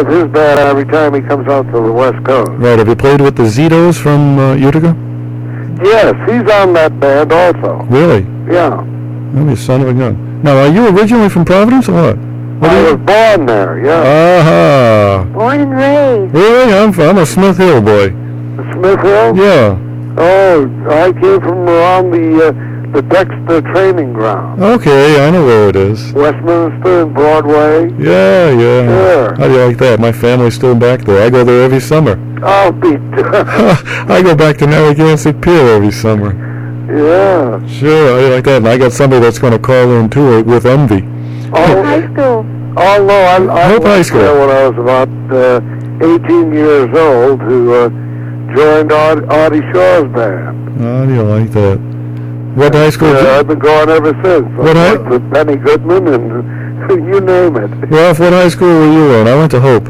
his band every time he comes out to the West Coast. Right. Have you played with the Zitos from Utica? Yes, he's on that band also. Really? Yeah. Oh, you son of a gun. Now, are you originally from Providence or what? I was born there, yeah. Aha. Born and raised. Really? I'm a Smith Hill boy. Smith Hill? Yeah. Oh, I came from around the Dexter training ground. Okay, I know where it is. Westminster and Broadway. Yeah. Sure. How do you like that? My family's still back there. I go there every summer. I'll be I go back to Narragansett Pier every summer. Yeah. Sure, how do you like that? And I got somebody that's going to call in too with envy. High school. Oh, no, I Hope High went School. there when I was about 18 years old to joined Artie Shaw's band. How do you like that? What high school? I've been going ever since. What I went to Benny Goodman and you name it. Ralph, what high school were you in? I went to Hope.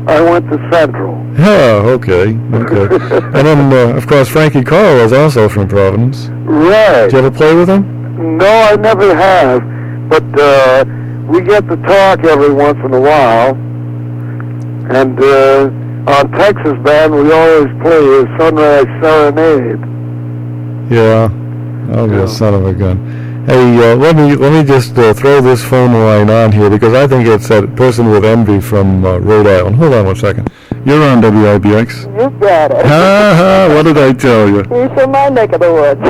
I went to Central. Yeah, okay. And then, of course, Frankie Carl was also from Providence. Right. Did you ever play with him? No, I never have. But we get to talk every once in a while. And on Texas Band, we always play a Sunrise Serenade. Yeah. Oh, you son of a gun. Hey, let me just throw this phone line on here because I think it's that person with envy from Rhode Island. Hold on one second. You're on WIBX. You got it. Ha ha! What did I tell you? He's from my neck of the woods.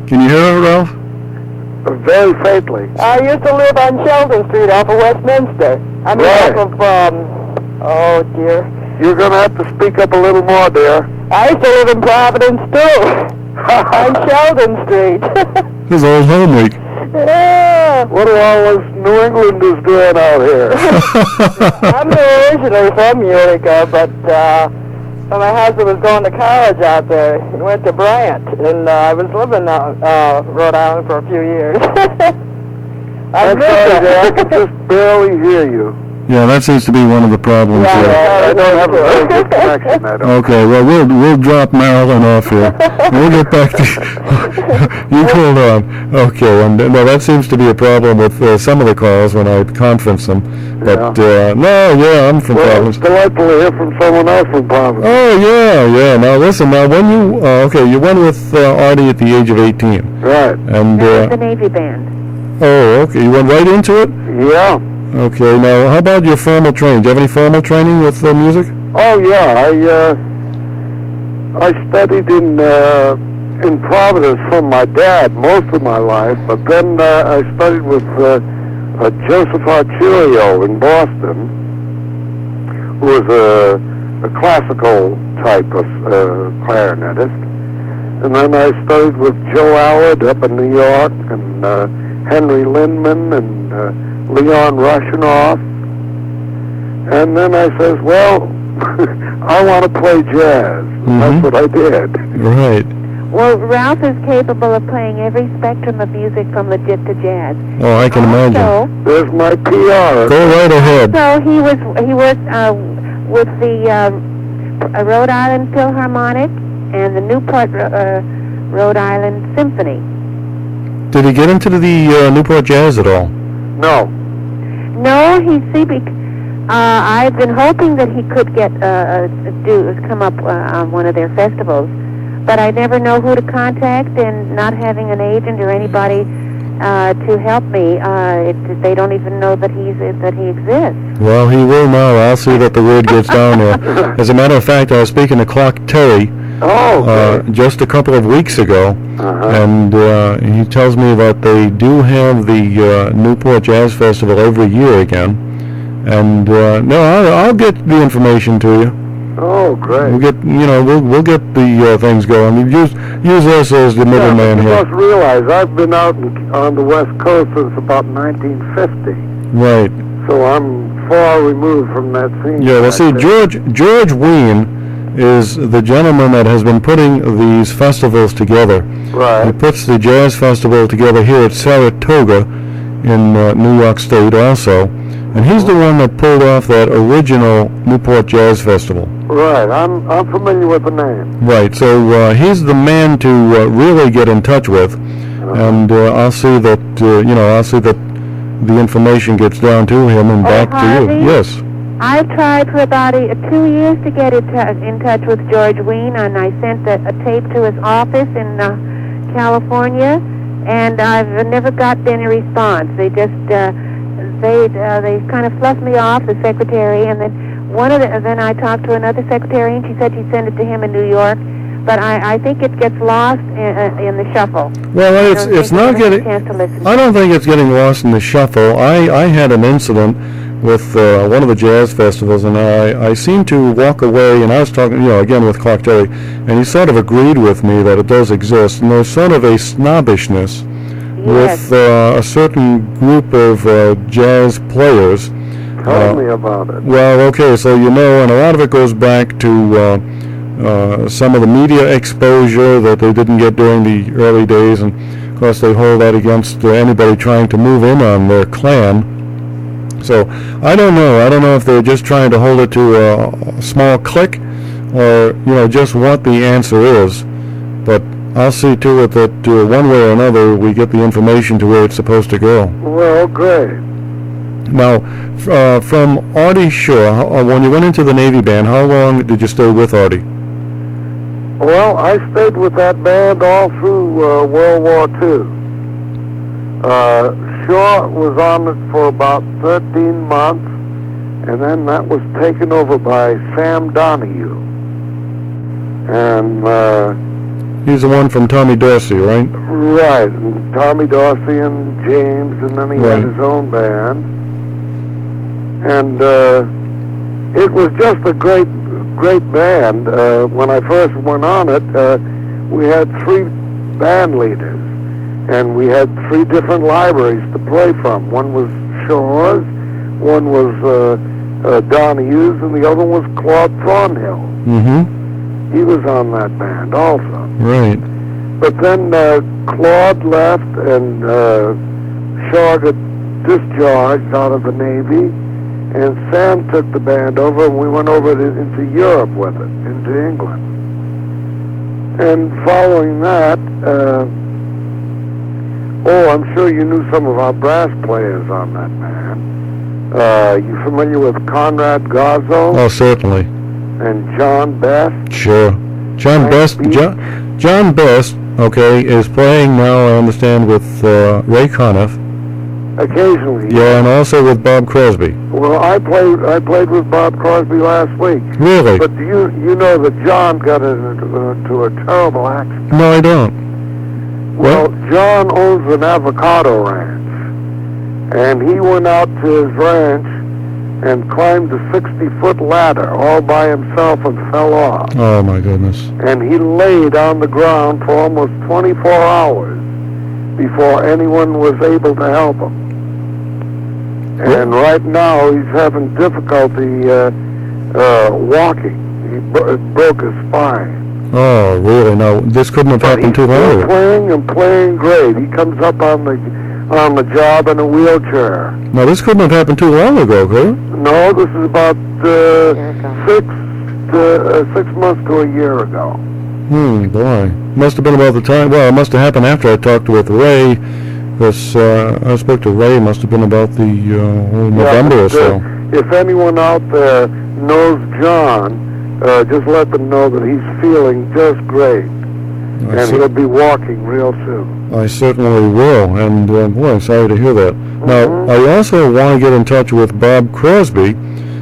Can you hear it, Ralph? Very faintly. I used to live on Sheldon Street off of Westminster. I mean, Right. off of, oh dear. You're going to have to speak up a little more, dear. I used to live in Providence too. On Sheldon Street. His old home week. Yeah. What are all those New Englanders doing out here? I'm originally from Utica, but when my husband was going to college out there, he went to Bryant, and I was living out Rhode Island for a few years. I'm sorry, dear. I can just barely hear you. Yeah, that seems to be one of the problems here. I don't have a very good connection. I don't. Okay, well, we'll drop Marilyn off here. We'll get back to you. Hold on. Okay, and no, that seems to be a problem with some of the calls when I conference them. But I'm from Well, Providence. it's delightful to hear from someone else from Providence. Oh yeah. Now listen. Now when you went with Artie at the age of 18, Right. and The Navy Band. oh, okay, you went right into it. Yeah. Okay. Now, how about your formal training? Do you have any formal training with music? Oh, yeah. I studied in Providence from my dad most of my life, but then I studied with Joseph Archurio in Boston, who was a classical type of clarinetist. And then I studied with Joe Allard up in New York, and Henry Lindman, and Leon Rushinoff. And then I says, well, I want to play jazz. That's what I did. Right. Well, Ralph is capable of playing every spectrum of music from legit to jazz. Oh, I can imagine. There's my PR. Go right ahead. So he worked with the Rhode Island Philharmonic and the Newport Rhode Island Symphony. Did he get into the Newport Jazz at all? No. No, I've been hoping that he could come up on one of their festivals, but I never know who to contact, and not having an agent or anybody to help me, they don't even know that he exists. Well, he will now. I'll see that the word gets down there. As a matter of fact, I was speaking to Clark Terry just a couple of weeks ago, and he tells me that they do have the Newport Jazz Festival every year again. And I'll get the information to you. Oh, great. We'll get we'll get the things going. Use us as the middleman you here. must realize I've been out on the West Coast since about 1950. Right. So I'm far removed from that scene. Yeah. Well, see, George Ween is the gentleman that has been putting these festivals together. Right. He puts the jazz festival together here at Saratoga in New York State also. And he's the one that pulled off that original Newport Jazz Festival. Right, I'm familiar with the name. Right, so he's the man to really get in touch with, and I'll see that the information gets down to him and back Harvey? to you. Yes. I've tried for about 2 years to get in touch with George Wein, and I sent a tape to his office in California, and I've never got any response. They just they kind of fluffed me off, the secretary, and then I talked to another secretary, and she said she'd send it to him in New York. But I think it gets lost in the shuffle. Well, it's not getting. I don't think it's getting lost in the shuffle. I had an incident with one of the jazz festivals, and I seemed to walk away, and I was talking, again with Clark Terry, and he sort of agreed with me that it does exist, and there's sort of a snobbishness with a certain group of jazz players. Tell me about it. Well, okay, so and a lot of it goes back to some of the media exposure that they didn't get during the early days, and of course they hold that against anybody trying to move in on their clan. So I don't know if they're just trying to hold it to a small clique, or just what the answer is. But I'll see to it that one way or another we get the information to where it's supposed to go. Well, great. Now, from Artie Shaw, when you went into the Navy band, how long did you stay with Artie? Well, I stayed with that band all through World War II. Shaw was on it for about 13 months, and then that was taken over by Sam Donahue. And he's the one from Tommy Dorsey, right? Right, and Tommy Dorsey and James, and then he had his own band. And it was just a great band. When I first went on it, we had 3 band leaders, and we had 3 different libraries to play from. One was Shaw's, one was Donahue's, and the other was Claude Thornhill. Mm-hmm. He was on that band also. Right. But then Claude left, and Shaw got discharged out of the Navy, and Sam took the band over, and we went over into Europe with it, into England. And following that, I'm sure you knew some of our brass players on that band. You familiar with Conrad Garzo? Oh, certainly. And John Best? Sure. John Best, okay, is playing now, I understand, with Ray Conniff. Occasionally. Yeah, and also with Bob Crosby. Well, I played with Bob Crosby last week. Really? But you know that John got into a terrible accident. No, I don't. Well, John owns an avocado ranch, and he went out to his ranch and climbed a 60-foot ladder all by himself and fell off. Oh, my goodness. And he laid on the ground for almost 24 hours before anyone was able to help him. And right now he's having difficulty walking. He broke his spine. Oh, really? No, this couldn't have happened too long ago. Playing great. He comes up on the job in a wheelchair. No, this couldn't have happened too long ago, could it? No, this is about 6 months to a year ago. Boy. Must have been about the time. Well, it must have happened after I talked with Ray, because I spoke to Ray. It must have been about the November or so. If anyone out there knows John, just let them know that he's feeling just great, and he'll be walking real soon. I certainly will, and boy, I'm sorry to hear that. Now, I also want to get in touch with Bob Crosby,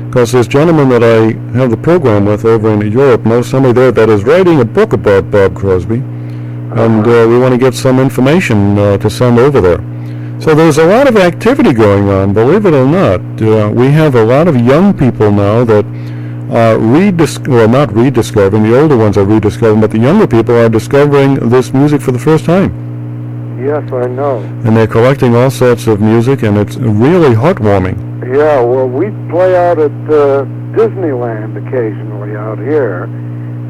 because this gentleman that I have the program with over in Europe knows somebody there that is writing a book about Bob Crosby, and we want to get some information to send over there. So there's a lot of activity going on, believe it or not. We have a lot of young people now that are not rediscovering, the older ones are rediscovering, but the younger people are discovering this music for the first time. Yes, I know. And they're collecting all sorts of music, and it's really heartwarming. Yeah, well, we play out at Disneyland occasionally out here,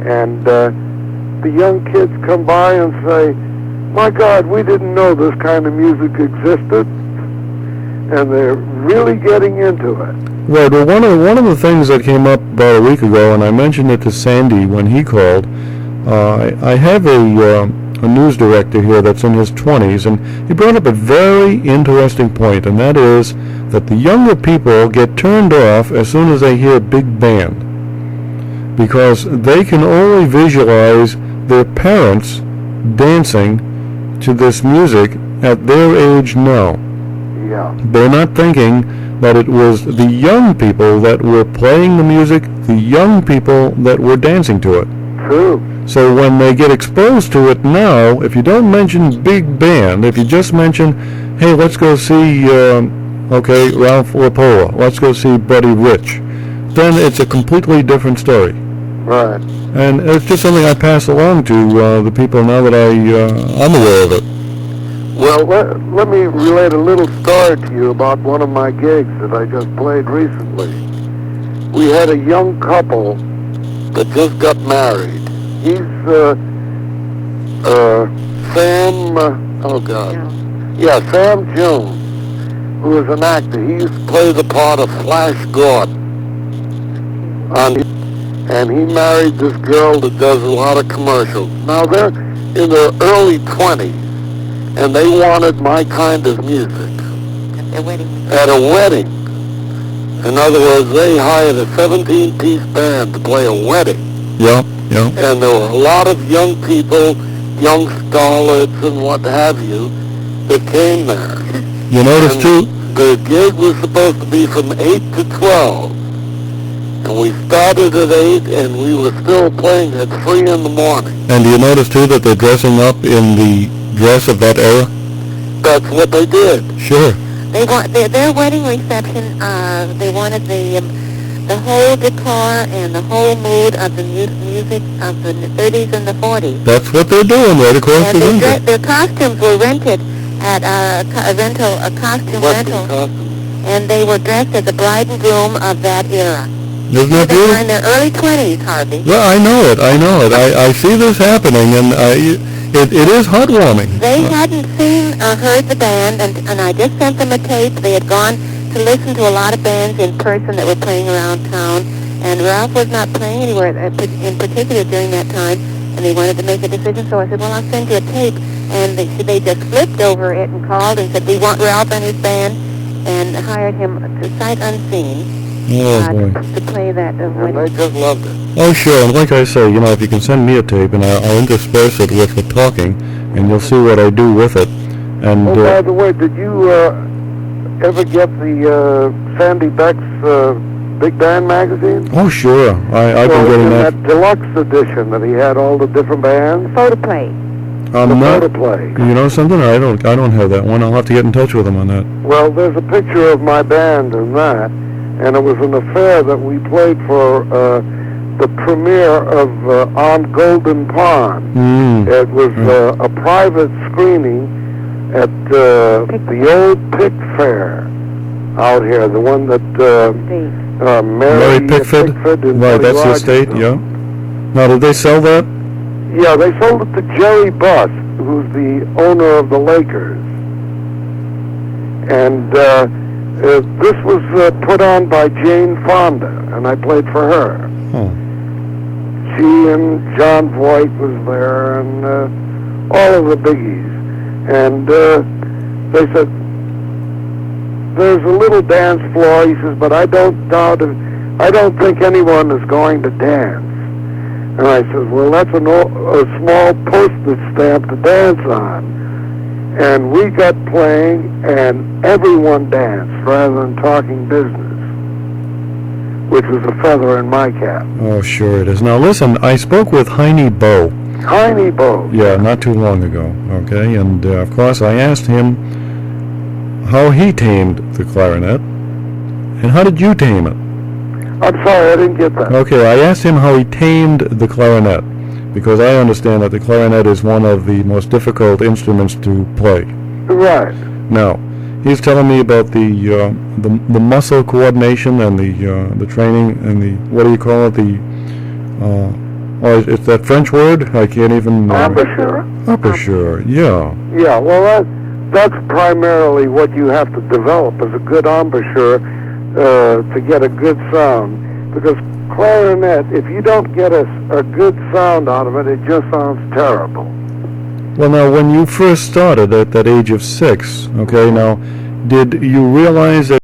and the young kids come by and say, "My God, we didn't know this kind of music existed," and they're really getting into it. Right. Well, one of the things that came up about a week ago, and I mentioned it to Sandy when he called. I have a news director here that's in his 20s, and he brought up a very interesting point, and that is that the younger people get turned off as soon as they hear big band, because they can only visualize their parents dancing to this music at their age now. Yeah. They're not thinking that it was the young people that were playing the music, the young people that were dancing to it. True. So when they get exposed to it now, if you don't mention big band, if you just mention, hey, let's go see, Ralph LaPolla, let's go see Buddy Rich, then it's a completely different story. Right. And it's just something I pass along to the people now that I'm aware of it. Well, let me relate a little story to you about one of my gigs that I just played recently. We had a young couple that just got married. He's Sam, Sam Jones, who is an actor. He used to play the part of Flash Gordon. And he married this girl that does a lot of commercials. Now they're in their early 20s, and they wanted my kind of music. At a wedding. In other words, they hired a 17-piece band to play a wedding. Yeah. And there were a lot of young people, young starlets and what have you, that came there. You notice too? The gig was supposed to be from 8 to 12. And we started at 8 and we were still playing at 3 in the morning. And do you notice too that they're dressing up in the dress of that era? That's what they did. Sure. They want their wedding reception. They wanted the whole decor and the whole mood of the music of the 30s and the 40s. That's what they're doing right across the window. Their costumes were rented at a costume rental, and they were dressed as the bride and groom of that era. Isn't that They were beautiful? in their early 20s, Harvey. Well, I know it. I see this happening, and it is heartwarming. They hadn't seen or heard the band, and I just sent them a tape. They had gone to listen to a lot of bands in person that were playing around town, and Ralph was not playing anywhere in particular during that time, and they wanted to make a decision, so I said, well, I'll send you a tape. And they just flipped over it and called and said, we want Ralph and his band, and hired him to sight unseen to play that wedding. And they just loved it. Oh, sure. And like I say, if you can send me a tape, and I'll intersperse it with the talking, and you'll see what I do with it. And by the way, did you ever get the Sandy Beck's Big Band magazine? Oh, sure. I've been getting that. That deluxe edition that he had all the different bands. Photoplay. Photoplay. You know something? I don't have that one. I'll have to get in touch with him on that. Well, there's a picture of my band in that, and it was an affair that we played for the premiere of On Golden Pond. It was a private screening at the old Pick Fair out here, the one that Mary Pickford and right, Buddy that's the Rogers estate, built. yeah. Now, did they sell that? Yeah, they sold it to Jerry Buss, who's the owner of the Lakers. And this was put on by Jane Fonda, and I played for her. Oh. She and John Voight was there, and all of the biggies. And they said, there's a little dance floor, he says, but I don't think anyone is going to dance. And I said, well, that's a small postage stamp to dance on. And we got playing, and everyone danced rather than talking business, which was a feather in my cap. Oh, sure it is. Now, listen, I spoke with Heine Bow. Heine Bow. Yeah, not too long ago, okay? And, of course, I asked him how he tamed the clarinet, and how did you tame it? I'm sorry, I didn't get that. Okay, I asked him how he tamed the clarinet, because I understand that the clarinet is one of the most difficult instruments to play. Right. Now, he's telling me about the muscle coordination and the training and the, what do you call it, it's that French word? I can't even... Embouchure. Embouchure, yeah. Yeah, well, that's primarily what you have to develop, is a good embouchure to get a good sound. Because clarinet, if you don't get a good sound out of it, it just sounds terrible. Well, now, when you first started at that age of 6, okay, now, did you realize that